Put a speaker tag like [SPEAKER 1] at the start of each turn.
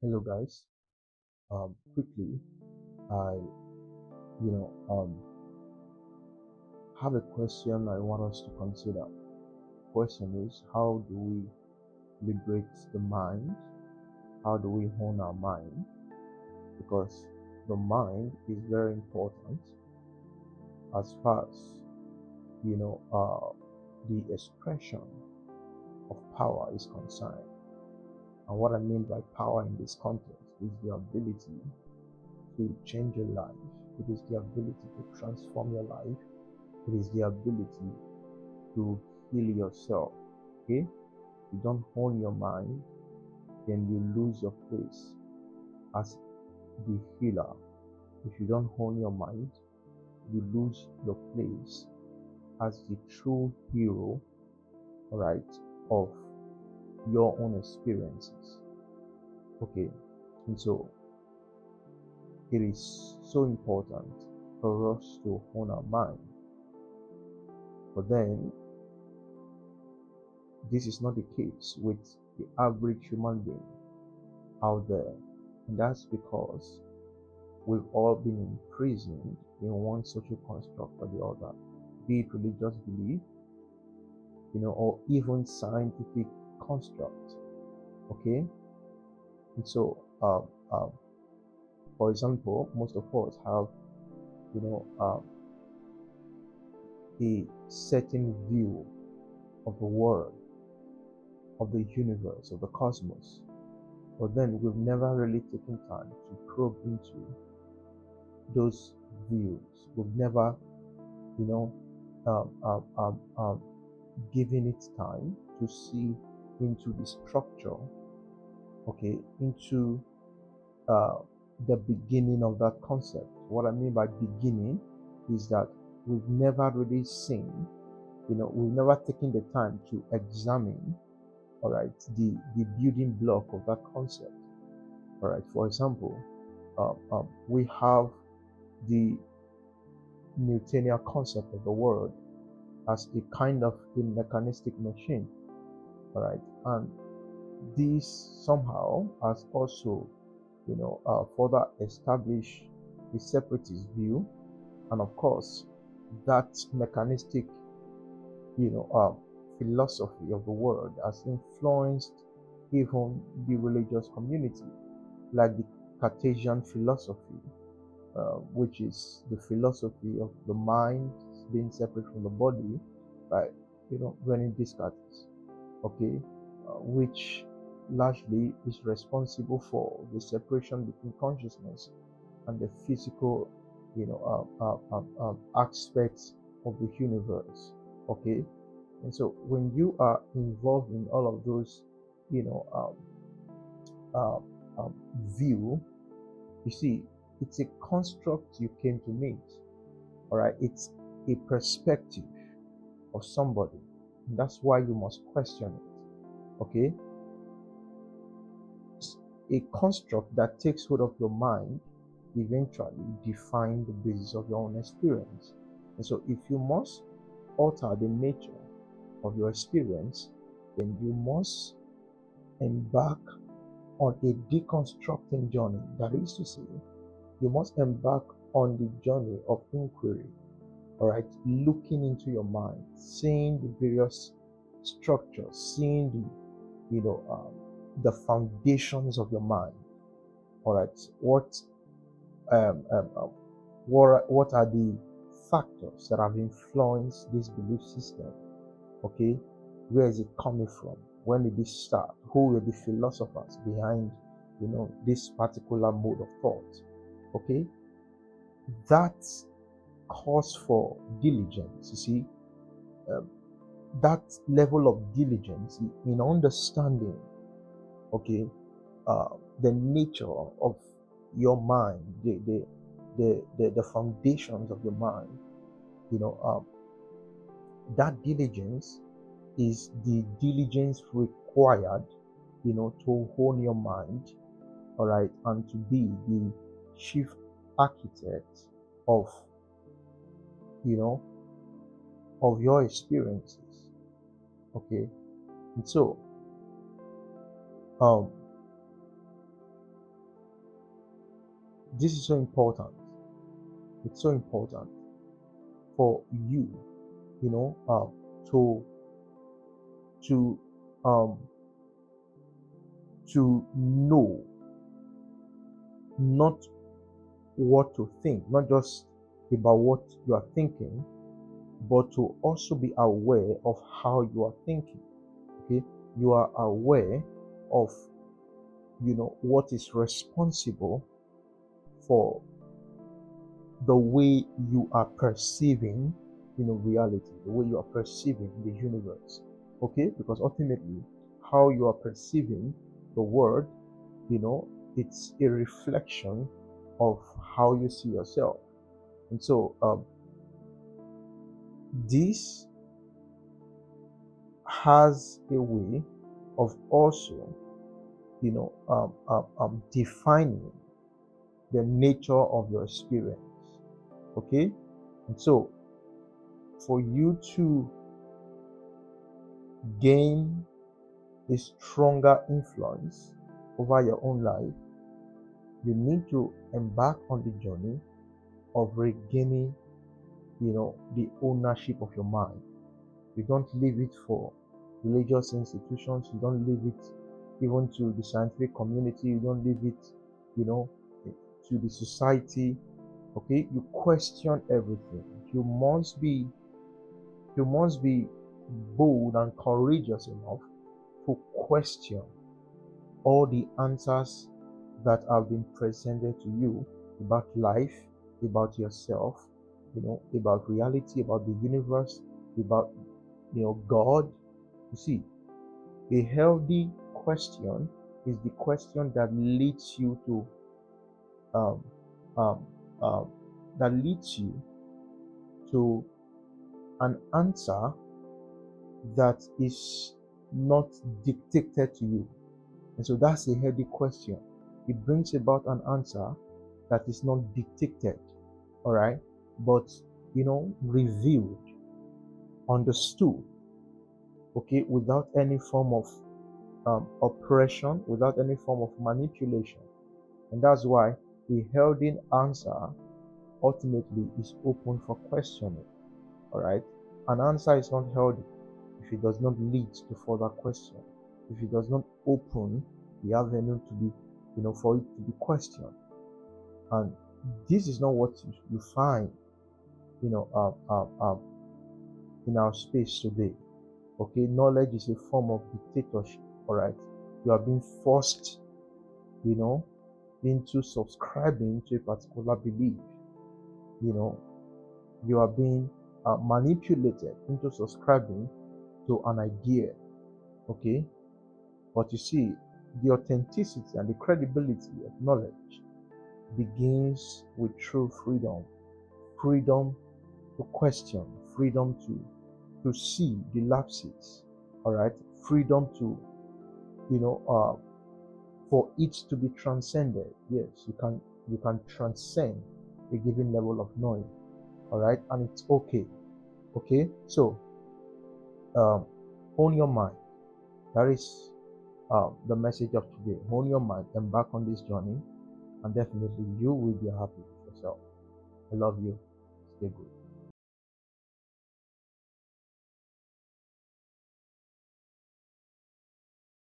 [SPEAKER 1] Hello guys. Quickly, I you know um, have a question I want us to consider. Question is, how do we liberate the mind? How do we hone our mind? Because the mind is very important as far as the expression of power is concerned. And what I mean by power in this context is the ability to change your life. It is the ability to transform your life. It is the ability to heal yourself. Okay? If you don't hone your mind, then you lose your place as the healer. If you don't hone your mind, you lose your place as the true hero, right, of your own experiences. Okay? And so it is so important for us to hone our mind. But then this is not the case with the average human being out there. And that's because we've all been imprisoned in one social construct or the other, be it religious belief, or even scientific construct. Okay? And so, for example, most of us have, a certain view of the world, of the universe, of the cosmos. But then we've never really taken time to probe into those views. We've never, you know, um, um, um, um, given it time to see into the structure, okay, into uh, the beginning of that concept. What I mean by beginning is that we've never really seen, we've never taken the time to examine, all right, the building block of that concept. All right, for example, we have the Newtonian concept of the world as a kind of a mechanistic machine. All right, and this somehow has also, further established the separatist view, and of course, that mechanistic, philosophy of the world has influenced even the religious community, like the Cartesian philosophy, which is the philosophy of the mind being separate from the body by, René Descartes, okay, which largely is responsible for the separation between consciousness and the physical, aspects of the universe, okay. And so when you are involved in all of those, you know, um, view, you see, it's a construct you came to meet. All right, it's a perspective of somebody. And that's why you must question it. Okay, a construct that takes hold of your mind eventually define the basis of your own experience. And so, if you must alter the nature of your experience, then you must embark on a deconstructing journey. That is to say, you must embark on the journey of inquiry, all right, looking into your mind, seeing the various structures, seeing the foundations of your mind, all right, um, um, um, what are the factors that have influenced this belief system, okay, where is it coming from, when did it start, who were the philosophers behind this particular mode of thought, okay. That calls for diligence. You see, um, that level of diligence in understanding, okay, uh, the nature of your mind, the foundations of your mind. You know, that diligence is the diligence required, to hone your mind, all right, and to be the chief architect of, you know, of your experiences. Okay. And so, um, this is so important. It's so important for you, to to um to know not what to think, not just about what you are thinking, but to also be aware of how you are thinking. Okay, you are aware of what is responsible for the way you are perceiving reality, the way you are perceiving the universe. Okay, because ultimately how you are perceiving the world, it's a reflection of how you see yourself. And so this has a way of also defining the nature of your experience. Okay, and so for you to gain a stronger influence over your own life, you need to embark on the journey of regaining the ownership of your mind. You don't leave it for religious institutions, you don't leave it even to the scientific community, you don't leave it to the society. Okay, you question everything. You must be bold and courageous enough to question all the answers that have been presented to you about life, about yourself, about reality, about the universe, about God. You see, a healthy question is the question that leads you to um, um, that leads you to an answer that is not dictated to you. And so that's a healthy question. It brings about an answer that is not dictated, all right, but revealed, understood, okay, without any form of oppression, without any form of manipulation. And that's why a healthy answer ultimately is open for questioning. All right, an answer is not healthy if it does not lead to further question, if it does not open the avenue to be, for it to be questioned. And this is not what you find, in our space today. Okay, knowledge is a form of dictatorship. All right, you are being forced, into subscribing to a particular belief. You are being manipulated into subscribing to an idea. Okay, but you see, the authenticity and the credibility of knowledge begins with true freedom to question, freedom to see the lapses. All right, freedom to for it to be transcended. Yes, you can transcend a given level of knowing. All right, and it's okay. Okay, so own your mind. That is the message of today. Own your mind, embark on this journey, and definitely you will be happy with yourself. I love you. Stay good.